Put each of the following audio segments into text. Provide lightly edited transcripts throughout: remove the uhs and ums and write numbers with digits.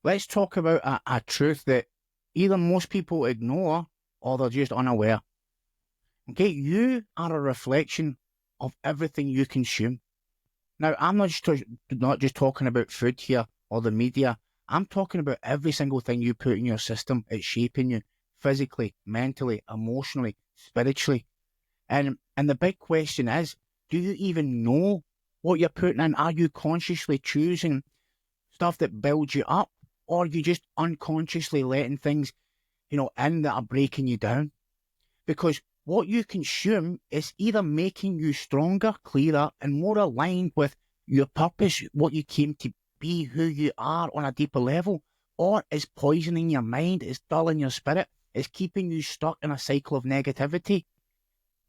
let's talk about a truth that either most people ignore or they're just unaware. Okay, you are a reflection of everything you consume. Now, I'm not just talking about food here or the media. I'm talking about every single thing you put in your system. It's shaping you physically, mentally, emotionally, spiritually. And the big question is, do you even know what you're putting in? Are you consciously choosing stuff that builds you up, or are you just unconsciously letting things, in that are breaking you down? Because what you consume is either making you stronger, clearer, and more aligned with your purpose, what you came to be, who you are on a deeper level, or is poisoning your mind, is dulling your spirit, is keeping you stuck in a cycle of negativity.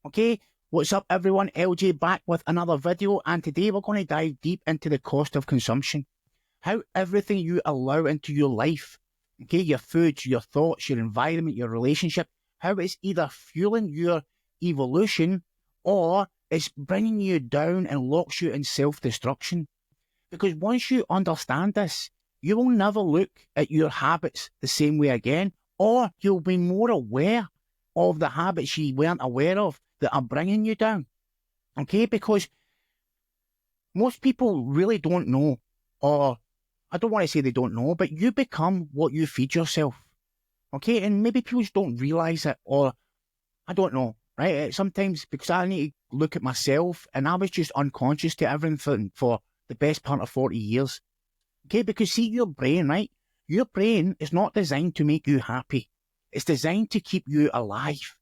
Okay, what's up everyone? LJ back with another video, and today we're going to dive deep into the cost of consumption. How everything you allow into your life, okay, your food, your thoughts, your environment, your relationship, how it's either fueling your evolution or it's bringing you down and locks you in self-destruction. Because once you understand this, you will never look at your habits the same way again, or you'll be more aware of the habits you weren't aware of that are bringing you down. Okay, because most people really don't know, or I don't want to say they don't know, but you become what you feed yourself. Okay, and maybe people just don't realize it, or I don't know, right? Sometimes because I need to look at myself, and I was just unconscious to everything for the best part of 40 years. Okay, because see, your brain, right? Your brain is not designed to make you happy. It's designed to keep you alive.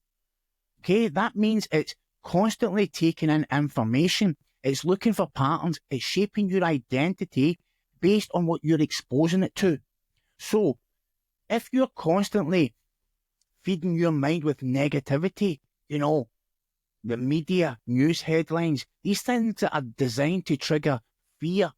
Okay, that means it's constantly taking in information. It's looking for patterns. It's shaping your identity based on what you're exposing it to. So, if you're constantly feeding your mind with negativity, the media, news headlines, these things that are designed to trigger fear,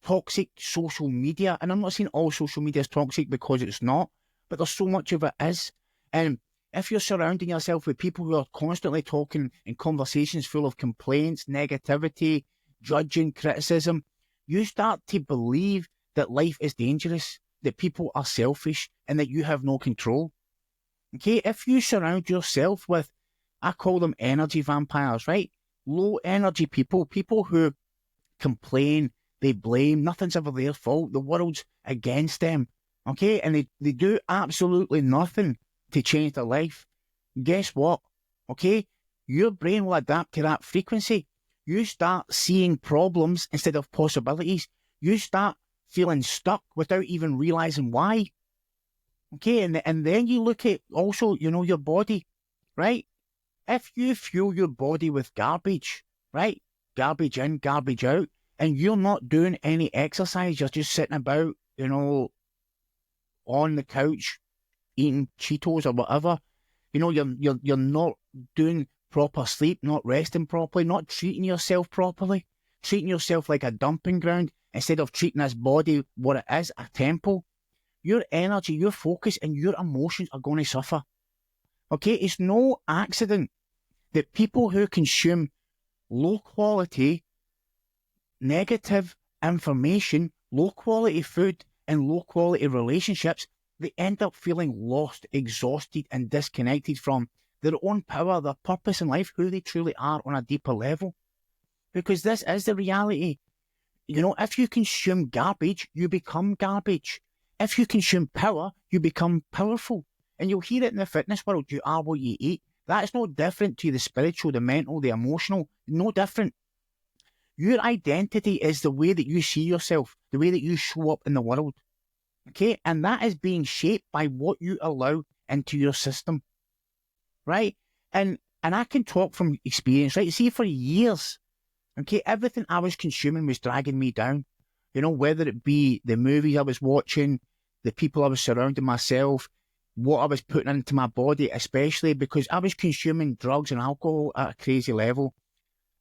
toxic social media. And I'm not saying all social media is toxic, because it's not, but there's so much of it is. And if you're surrounding yourself with people who are constantly talking in conversations full of complaints, negativity, judging, criticism, you start to believe that life is dangerous, that people are selfish, and that you have no control. Okay, if you surround yourself with, I call them energy vampires, right? Low energy people who complain, they blame, nothing's ever their fault, the world's against them, okay? And they do absolutely nothing to change their life. Guess what? Okay, your brain will adapt to that frequency. You start seeing problems instead of possibilities. You start feeling stuck without even realizing why. Okay, and then you look at also, your body, right? If you fuel your body with garbage, right? Garbage in, garbage out, and you're not doing any exercise, you're just sitting about, on the couch, eating Cheetos or whatever, you're not doing proper sleep, not resting properly, not treating yourself properly, treating yourself like a dumping ground instead of treating this body what it is, a temple. Your energy, your focus, and your emotions are going to suffer. Okay, it's no accident that people who consume low quality, negative information, low quality food, and low quality relationships, they end up feeling lost, exhausted, and disconnected from their own power, their purpose in life, who they truly are on a deeper level. Because this is the reality. If you consume garbage, you become garbage. If you consume power, you become powerful. And you'll hear it in the fitness world, you are what you eat. That is no different to the spiritual, the mental, the emotional, no different. Your identity is the way that you see yourself, the way that you show up in the world. Okay? And that is being shaped by what you allow into your system. Right? And I can talk from experience, right? See, for years, okay, everything I was consuming was dragging me down. Whether it be the movies I was watching, the people I was surrounding myself, what I was putting into my body, especially because I was consuming drugs and alcohol at a crazy level.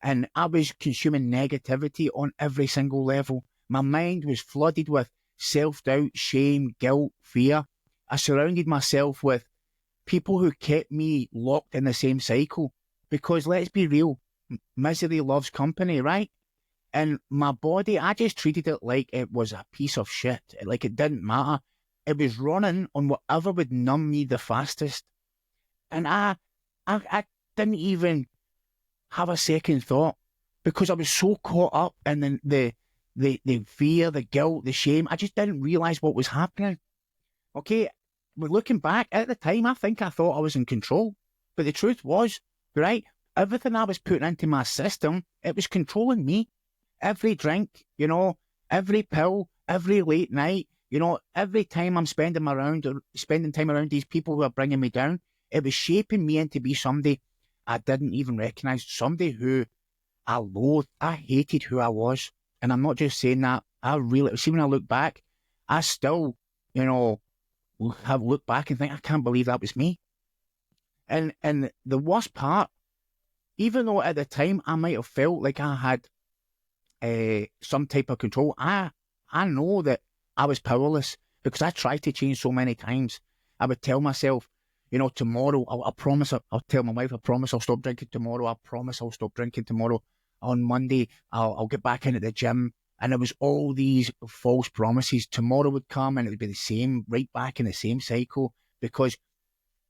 And I was consuming negativity on every single level. My mind was flooded with self-doubt, shame, guilt, fear. I surrounded myself with people who kept me locked in the same cycle. Because let's be real, misery loves company, right? And my body, I just treated it like it was a piece of shit. Like it didn't matter. It was running on whatever would numb me the fastest. And I didn't even have a second thought because I was so caught up in the fear, the guilt, the shame. I just didn't realise what was happening. Okay, but looking back at the time, I think I thought I was in control. But the truth was, right, everything I was putting into my system, it was controlling me. Every drink, every pill, every late night, every time I'm spending time around these people who are bringing me down, it was shaping me into be somebody I didn't even recognise, somebody who I loathed. I hated who I was. And I'm not just saying that. See, when I look back, I still, have looked back and think, I can't believe that was me. And the worst part, even though at the time I might have felt like I had some type of control, I know that I was powerless because I tried to change so many times. I would tell myself, tomorrow, I promise, I'll tell my wife, I promise I'll stop drinking tomorrow. I promise I'll stop drinking tomorrow. On Monday, I'll get back into the gym. And it was all these false promises. Tomorrow would come and it would be the same, right back in the same cycle, because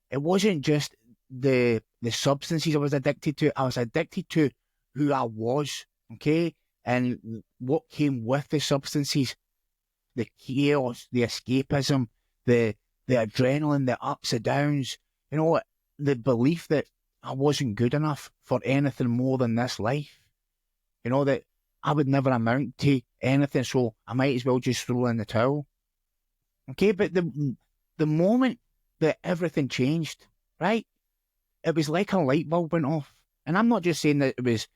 it wasn't just the substances I was addicted to. I was addicted to who I was, okay? And what came with the substances, the chaos, the escapism, the adrenaline, the ups and downs, the belief that I wasn't good enough for anything more than this life, that I would never amount to anything, so I might as well just throw in the towel. Okay, but the moment that everything changed, right, it was like a light bulb went off. And I'm not just saying that it was,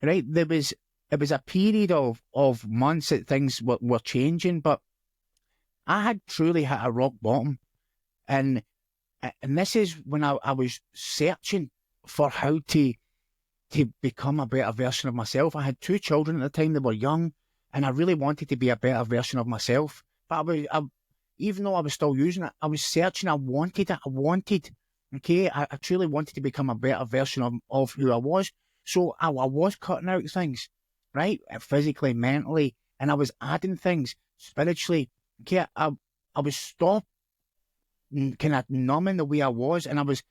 right, it was a period of months that things were changing, but I had truly hit a rock bottom. And this is when I was searching for how to become a better version of myself. I had 2 children at the time that were young, and I really wanted to be a better version of myself. But even though I was still using it, I was searching. I wanted it. I truly wanted to become a better version of who I was. So I was cutting out things, right? Physically, mentally, and I was adding things spiritually. Okay, I was stopping, kind of numbing the way I was, and I was,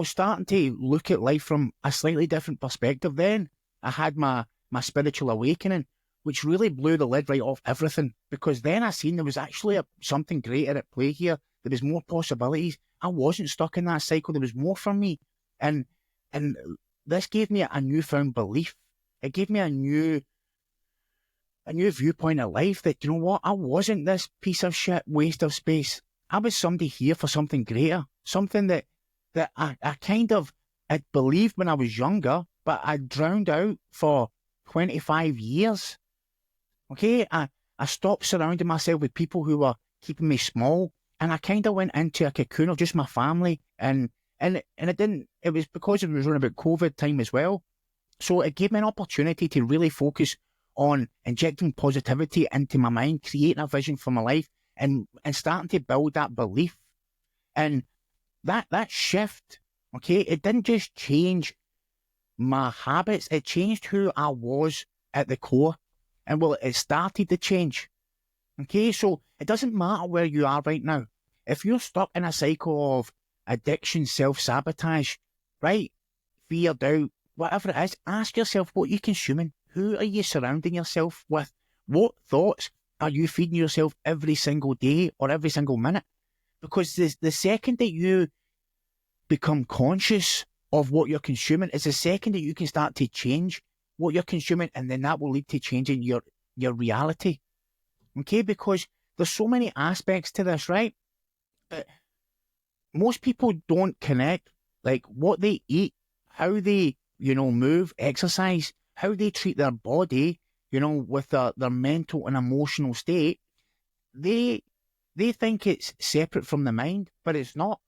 starting to look at life from a slightly different perspective. Then I had my spiritual awakening, which really blew the lid right off everything, because then I seen there was actually something greater at play here. There was more possibilities. I wasn't stuck in that cycle. There was more for me. And this gave me a newfound belief. It gave me a new viewpoint of life that, I wasn't this piece of shit waste of space. I was somebody here for something greater, something that I kind of had believed when I was younger, but I drowned out for 25 years. Okay, I stopped surrounding myself with people who were keeping me small, and I kind of went into a cocoon of just my family, and it was because it was around about COVID time as well. So it gave me an opportunity to really focus on injecting positivity into my mind, creating a vision for my life, and starting to build that belief. And that shift, okay, it didn't just change my habits, it changed who I was at the core. And well, it started to change. Okay, so it doesn't matter where you are right now. If you're stuck in a cycle of addiction, self-sabotage, right, fear, doubt, whatever it is, ask yourself what you're consuming. Who are you surrounding yourself with? What thoughts are you feeding yourself every single day or every single minute? Because the second that you become conscious of what you're consuming is the second that you can start to change what you're consuming, and then that will lead to changing your reality. Okay, because there's so many aspects to this, right? But most people don't connect, like what they eat, how they, move, exercise, how they treat their body, with their mental and emotional state. They think it's separate from the mind, but it's not,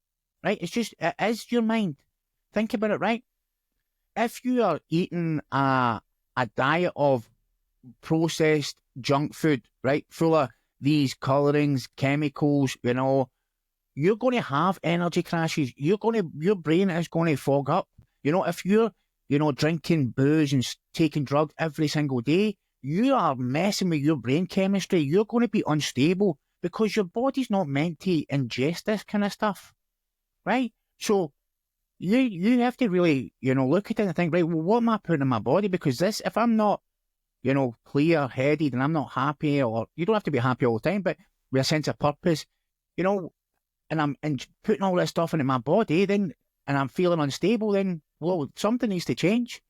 right? It is your mind. Think about it, right? If you are eating a diet of processed junk food, right, full of these colorings, chemicals, you're going to have energy crashes. Your brain is going to fog up. If you're drinking booze and taking drugs every single day, you are messing with your brain chemistry. You're going to be unstable because your body's not meant to ingest this kind of stuff, right? So you have to really, look at it and think, right, well, what am I putting in my body? Because if I'm not, clear-headed and I'm not happy, or you don't have to be happy all the time, but with a sense of purpose, and I'm putting all this stuff into my body, then, and I'm feeling unstable, then, well, something needs to change.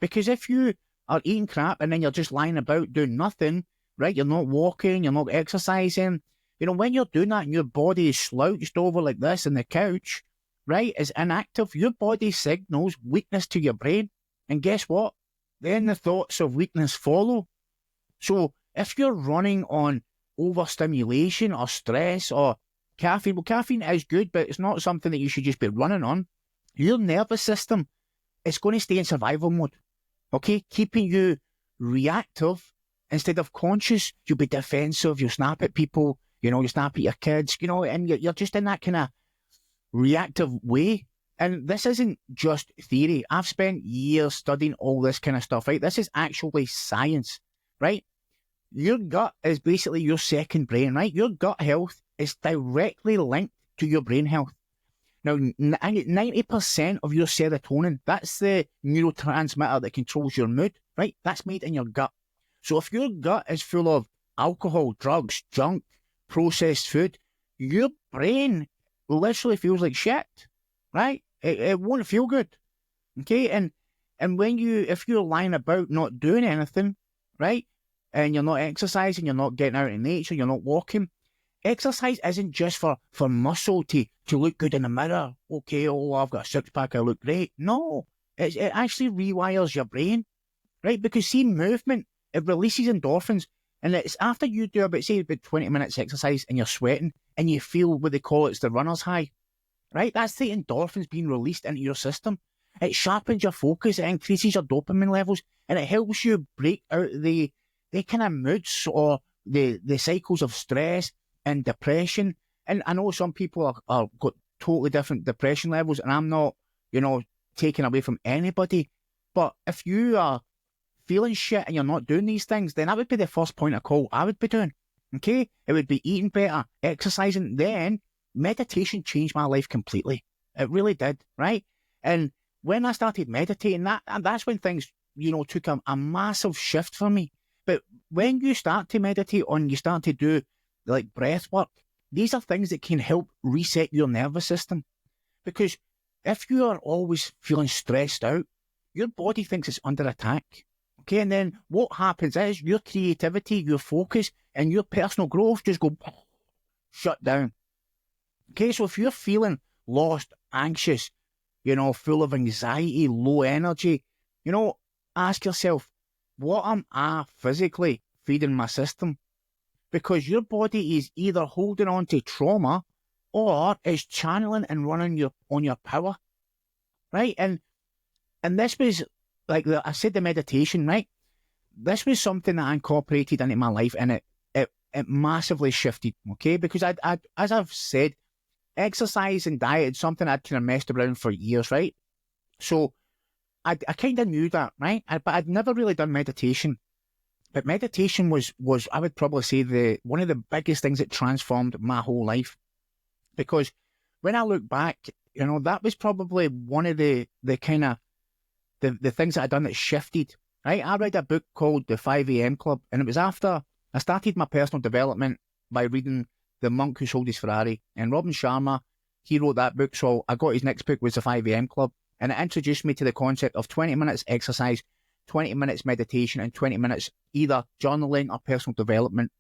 Because if you are eating crap and then you're just lying about doing nothing, right? You're not walking, you're not exercising. When you're doing that and your body is slouched over like this on the couch, right, is inactive, your body signals weakness to your brain. And guess what? Then the thoughts of weakness follow. So if you're running on overstimulation or stress or caffeine, well, caffeine is good, but it's not something that you should just be running on. Your nervous system is going to stay in survival mode, okay? Keeping you reactive instead of conscious. You'll be defensive, you'll snap at people, you snap at your kids, and you're just in that kind of reactive way. And this isn't just theory. I've spent years studying all this kind of stuff, right? This is actually science, right? Your gut is basically your second brain, right? Your gut health is directly linked to your brain health. Now, 90% of your serotonin, that's the neurotransmitter that controls your mood, right? That's made in your gut. So if your gut is full of alcohol, drugs, junk, processed food, your brain literally feels like shit, right? It won't feel good, okay? And if you're lying about not doing anything, right, and you're not exercising, you're not getting out in nature, you're not walking, exercise isn't just for muscle to look good in the mirror. Okay, I've got a six-pack, I look great. No, it actually rewires your brain, right? Because see, movement, it releases endorphins, and it's after you do about 20 minutes exercise and you're sweating and you feel what they call it's the runner's high, right? That's the endorphins being released into your system. It sharpens your focus, it increases your dopamine levels, and it helps you break out the kind of moods or the cycles of stress and depression. And I know some people are got totally different depression levels, and I'm not, taking away from anybody. But if you are feeling shit and you're not doing these things, then that would be the first point of call I would be doing. Okay? It would be eating better, exercising. Then meditation changed my life completely. It really did, right? And when I started meditating, that's when things, took a massive shift for me. But when you start to meditate and you start to do like breath work, these are things that can help reset your nervous system. Because if you are always feeling stressed out, your body thinks it's under attack. Okay, and then what happens is your creativity, your focus, and your personal growth just go shut down. Okay, so if you're feeling lost, anxious, full of anxiety, low energy, ask yourself, what am I physically feeding my system? Because your body is either holding on to trauma or it's channeling and running on your power, right? And this was, like I said, the meditation, right? This was something that I incorporated into my life, and it massively shifted, okay? Because I as I've said, exercise and diet is something I'd kind of messed around for years, right? So I kind of knew that, right? But I'd never really done meditation. But meditation was I would probably say one of the biggest things that transformed my whole life. Because when I look back, that was probably one of the kind of the things that I'd done that shifted, right? I read a book called The 5 a.m. Club, and it was after I started my personal development by reading The Monk Who Sold His Ferrari. And Robin Sharma, he wrote that book, so I got his next book was The 5 a.m. Club. And it introduced me to the concept of 20 minutes exercise, 20 minutes meditation, and 20 minutes either journaling or personal development,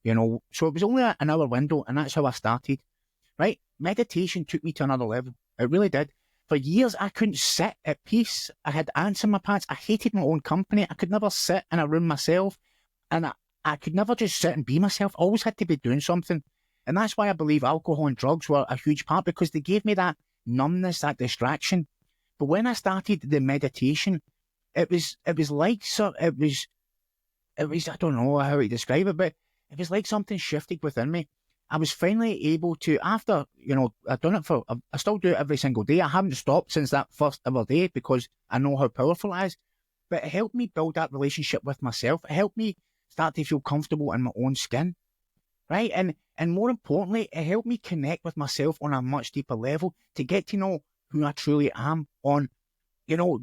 So it was only an hour window, and that's how I started, right? Meditation took me to another level. It really did. For years, I couldn't sit at peace. I had ants in my pants. I hated my own company. I could never sit in a room myself. And I could never just sit and be myself. I always had to be doing something. And that's why I believe alcohol and drugs were a huge part, because they gave me that numbness, that distraction. But when I started the meditation, it was like, it was, I don't know how to describe it, but it was like something shifted within me. I was finally able to, after, I've done it I still do it every single day. I haven't stopped since that first ever day because I know how powerful it is. But it helped me build that relationship with myself. It helped me start to feel comfortable in my own skin, right? And more importantly, it helped me connect with myself on a much deeper level to get to know who I truly am on,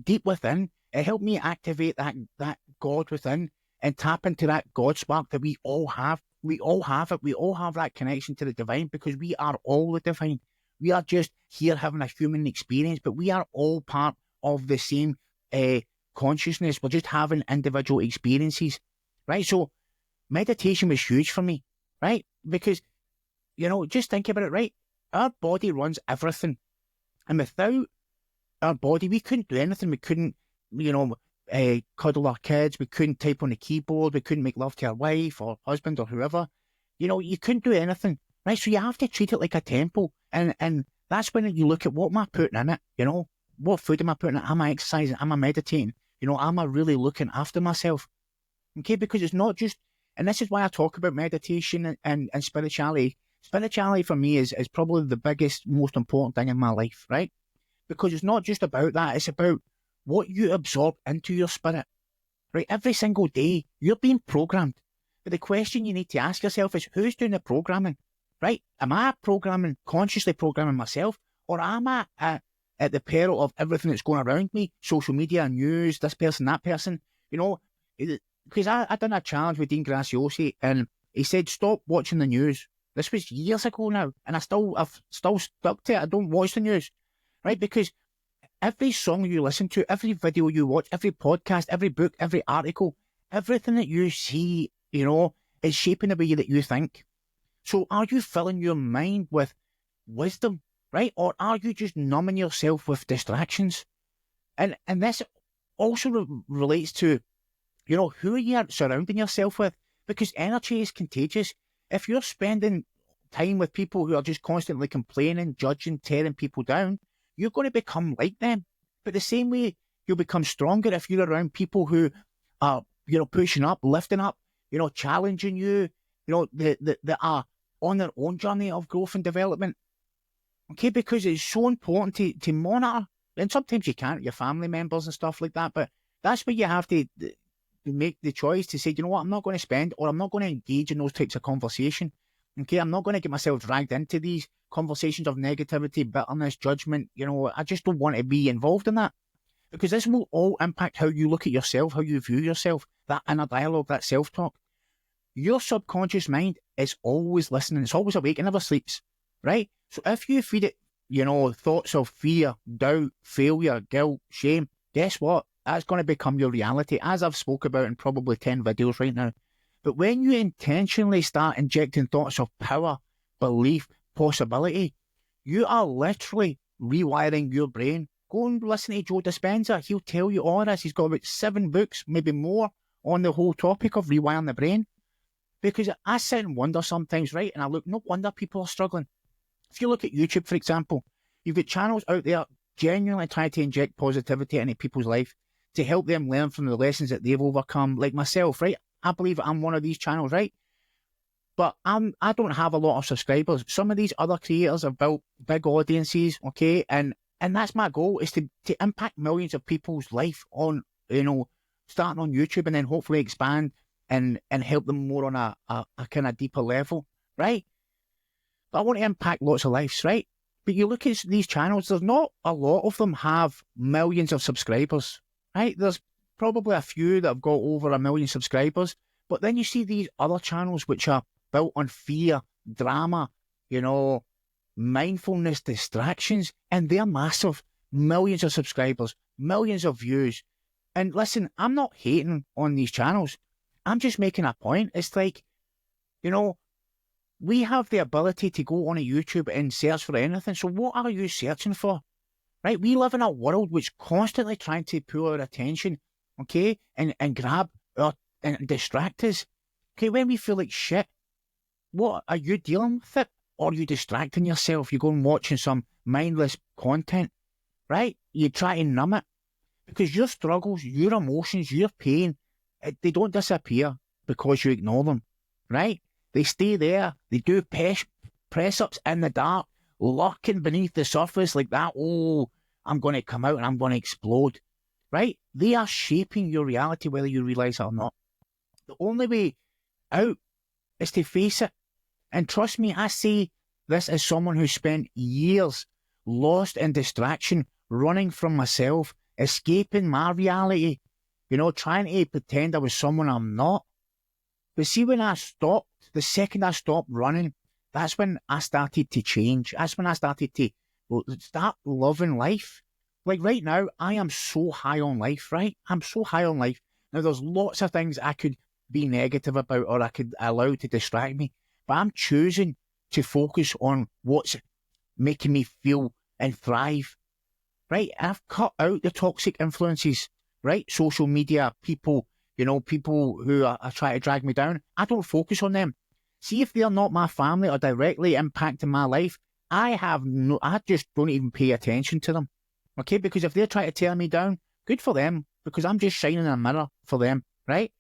deep within. It helped me activate that God within and tap into that God spark that we all have. We all have it. We all have that connection to the divine because we are all the divine. We are just here having a human experience, but we are all part of the same consciousness. We're just having individual experiences, right? So meditation was huge for me, right? Because, just think about it, right? Our body runs everything. And without our body, we couldn't do anything. We couldn't, cuddle our kids. We couldn't type on the keyboard. We couldn't make love to our wife or husband or whoever. You couldn't do anything, right? So you have to treat it like a temple. And that's when you look at what am I putting in it, what food am I putting in it? Am I exercising? Am I meditating? Am I really looking after myself? Okay, because it's not just, and this is why I talk about meditation and spirituality. Spirituality for me is probably the biggest, most important thing in my life, right? Because it's not just about that. It's about what you absorb into your spirit, right? Every single day, you're being programmed. But the question you need to ask yourself is, who's doing the programming, right? Am I consciously programming myself? Or am I at the peril of everything that's going around me? Social media, news, this person, that person, because I done a challenge with Dean Graziosi and he said, stop watching the news. This was years ago now. And I've still stuck to it. I don't watch the news, right? Because every song you listen to, every video you watch, every podcast, every book, every article, everything that you see, is shaping the way that you think. So are you filling your mind with wisdom, right? Or are you just numbing yourself with distractions? And this also relates to, who you are surrounding yourself with, because energy is contagious. If you're spending time with people who are just constantly complaining, judging, tearing people down, you're going to become like them. But the same way you'll become stronger if you're around people who are, pushing up, lifting up, challenging you, that are on their own journey of growth and development. Okay, because it's so important to monitor. And sometimes you can't, your family members and stuff like that, but that's where you have to make the choice to say, I'm not going to spend, or I'm not going to engage in those types of conversation. Okay, I'm not going to get myself dragged into these conversations of negativity, bitterness, judgment. I just don't want to be involved in that, because this will all impact how you look at yourself, how you view yourself, that inner dialogue, that self-talk. Your subconscious mind is always listening. It's always awake. It never sleeps, right? So if you feed it, thoughts of fear, doubt, failure, guilt, shame, guess what? That's going to become your reality, as I've spoke about in probably 10 videos right now. But when you intentionally start injecting thoughts of power, belief, possibility, you are literally rewiring your brain. Go and listen to Joe Dispenza. He'll tell you all this. He's got about 7 books, maybe more, on the whole topic of rewiring the brain. Because I sit and wonder sometimes, right? And I look, no wonder people are struggling. If you look at YouTube, for example, you've got channels out there genuinely trying to inject positivity into people's life to help them learn from the lessons that they've overcome, like myself, right? I believe I'm one of these channels, right? But I don't have a lot of subscribers. Some of these other creators have built big audiences, okay? And that's my goal, is to impact millions of people's life on, starting on YouTube and then hopefully expand and help them more on a kind of deeper level, right? But I want to impact lots of lives, right? But you look at these channels, there's not a lot of them have millions of subscribers, right? There's probably a few that have got over 1 million subscribers, but then you see these other channels which are built on fear, drama, mindfulness, distractions, and they're massive. Millions of subscribers, millions of views. And listen, I'm not hating on these channels. I'm just making a point. It's like, we have the ability to go on a YouTube and search for anything. So what are you searching for? Right? We live in a world which constantly trying to pull our attention, okay, and grab our and distract us. Okay, when we feel like shit, what are you dealing with it? Or are you distracting yourself? You go and watching some mindless content, right? You try to numb it. Because your struggles, your emotions, your pain, they don't disappear because you ignore them, right? They stay there. They do press-ups in the dark, lurking beneath the surface like that. Oh, I'm going to come out and I'm going to explode, right? They are shaping your reality whether you realise it or not. The only way out is to face it. And trust me, I say this as someone who spent years lost in distraction, running from myself, escaping my reality, trying to pretend I was someone I'm not. But see, when I stopped, the second I stopped running, that's when I started to change. That's when I started to start loving life. Like right now, I am so high on life, right? I'm so high on life. Now, there's lots of things I could be negative about or I could allow to distract me, but I'm choosing to focus on what's making me feel and thrive, right? I've cut out the toxic influences, right? Social media, people, people who are trying to drag me down. I don't focus on them. See, if they're not my family or directly impacting my life, I just don't even pay attention to them, okay? Because if they're trying to tear me down, good for them, because I'm just shining a mirror for them, right?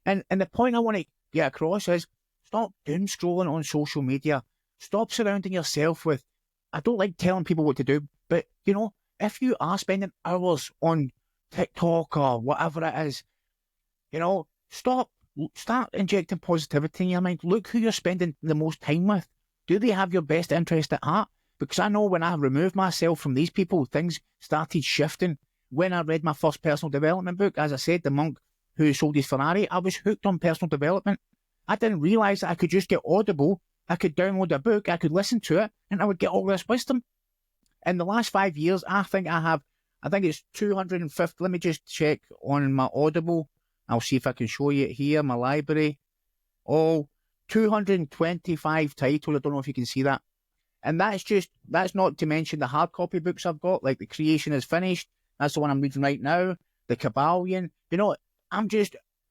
And the point I want to get across is stop doom scrolling on social media. Stop surrounding yourself with, I don't like telling people what to do, but, if you are spending hours on TikTok or whatever it is, start injecting positivity in your mind. Look who you're spending the most time with. Do they have your best interest at heart? Because I know when I removed myself from these people, things started shifting. When I read my first personal development book, as I said, The Monk Who Sold His Ferrari, I was hooked on personal development. I didn't realise that I could just get Audible, I could download a book, I could listen to it, and I would get all this wisdom. In the last 5 years, I think it's 250, let me just check on my Audible. I'll see if I can show you it here, my library. 225 titles, I don't know if you can see that. And that's not to mention the hard copy books I've got, like The Creation is Finished, that's the one I'm reading right now, The Kabbalion. I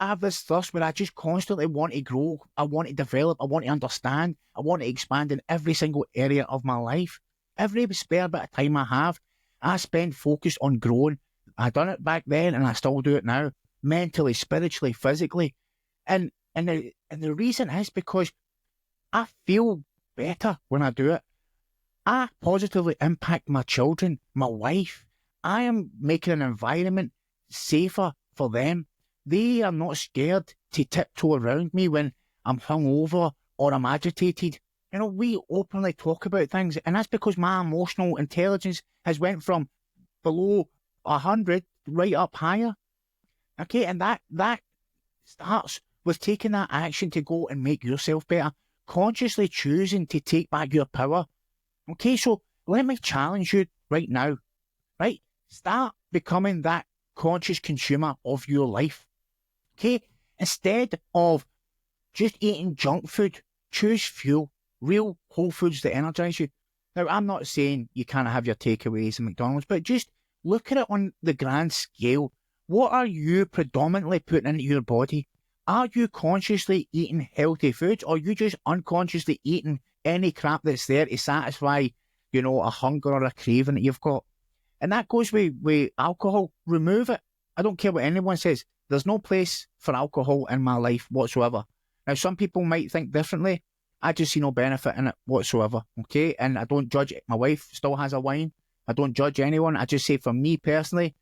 have this thirst where I just constantly want to grow, I want to develop, I want to understand, I want to expand in every single area of my life. Every spare bit of time I have, I spend focused on growing. I done it back then and I still do it now, mentally, spiritually, physically. And the reason is because I feel better when I do it. I positively impact my children, my wife. I am making an environment safer for them. They are not scared to tiptoe around me when I'm hungover or I'm agitated. We openly talk about things, and that's because my emotional intelligence has went from below 100 right up higher. Okay, and that starts with taking that action to go and make yourself better, consciously choosing to take back your power. Okay, so let me challenge you right now, right? Start becoming that conscious consumer of your life. Okay, instead of just eating junk food, choose fuel, real whole foods that energize you. Now, I'm not saying you can't have your takeaways in McDonald's, but just look at it on the grand scale. What are you predominantly putting into your body? Are you consciously eating healthy foods, or are you just unconsciously eating any crap that's there to satisfy, a hunger or a craving that you've got? And that goes with alcohol. Remove it. I don't care what anyone says. There's no place for alcohol in my life whatsoever. Now, some people might think differently. I just see no benefit in it whatsoever, okay? And I don't judge it. My wife still has a wine. I don't judge anyone. I just say, for me personally,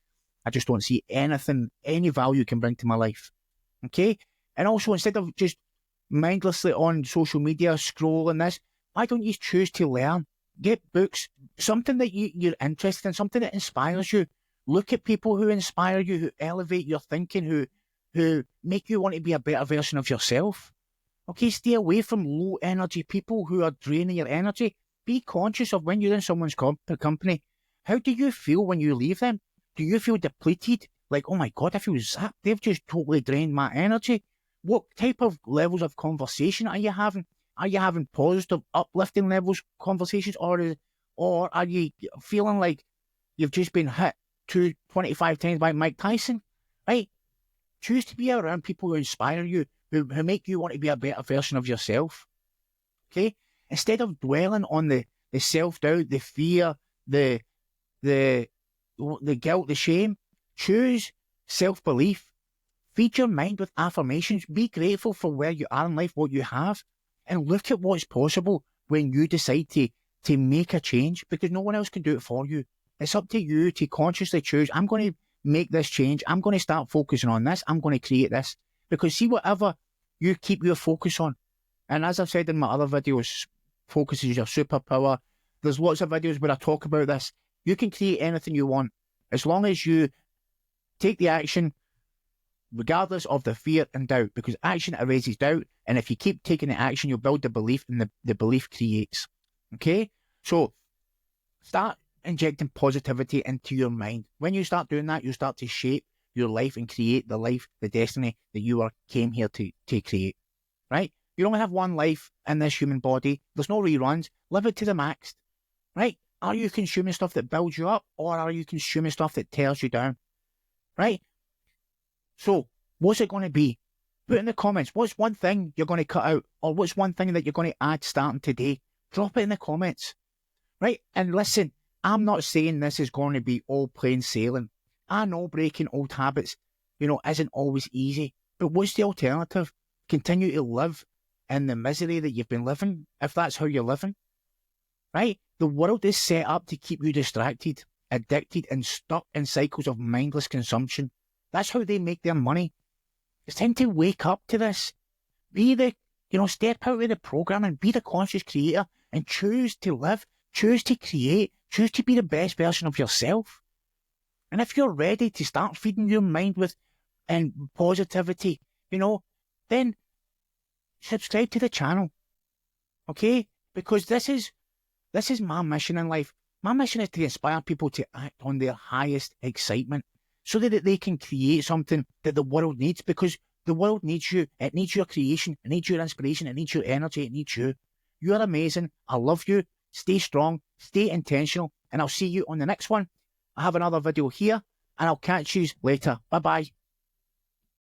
I just don't see any value can bring to my life, okay? And also, instead of just mindlessly on social media scrolling this, why don't you choose to learn? Get books, something that you're interested in, something that inspires you. Look at people who inspire you, who elevate your thinking, who make you want to be a better version of yourself. Okay, stay away from low energy people who are draining your energy. Be conscious of when you're in someone's company. How do you feel when you leave them? Do you feel depleted? Like, oh my God, I feel zapped. They've just totally drained my energy. What type of levels of conversation are you having? Are you having positive, uplifting levels conversations, or are you feeling like you've just been hit 25 times by Mike Tyson? Right? Choose to be around people who inspire you, who make you want to be a better version of yourself. Okay? Instead of dwelling on the self-doubt, the fear, the guilt, the shame, choose self-belief. Feed your mind with affirmations. Be grateful for where you are in life, what you have, and look at what's possible. when you decide to make a change, because no one else can do it for you. It's up to you to consciously choose, I'm going to make this change. I'm going to start focusing on this. I'm going to create this. Because see, whatever you keep your focus on, and as I've said in my other videos, focus is your superpower. There's lots of videos where I talk about this. You can create anything you want as long as you take the action regardless of the fear and doubt, because action erases doubt, and if you keep taking the action, you'll build the belief, and the belief creates. Okay? So start injecting positivity into your mind. When you start doing that, you start to shape your life and create the life, the destiny that you came here to create. Right? You only have one life in this human body. There's no reruns. Live it to the max. Right? Are you consuming stuff that builds you up, or are you consuming stuff that tears you down? Right? So, what's it going to be? Put in the comments, what's one thing you're going to cut out, or what's one thing that you're going to add starting today? Drop it in the comments. Right? And listen, I'm not saying this is going to be all plain sailing. I know breaking old habits, isn't always easy. But what's the alternative? Continue to live in the misery that you've been living, if that's how you're living. Right? The world is set up to keep you distracted, addicted, and stuck in cycles of mindless consumption. That's how they make their money. It's time to wake up to this. Step out of the program and be the conscious creator and choose to live, choose to create, choose to be the best version of yourself. And if you're ready to start feeding your mind with positivity, then subscribe to the channel. Okay? Because this is my mission in life. My mission is to inspire people to act on their highest excitement so that they can create something that the world needs, because the world needs you. It needs your creation. It needs your inspiration. It needs your energy. It needs you. You are amazing. I love you. Stay strong. Stay intentional. And I'll see you on the next one. I have another video here, and I'll catch you later. Bye-bye.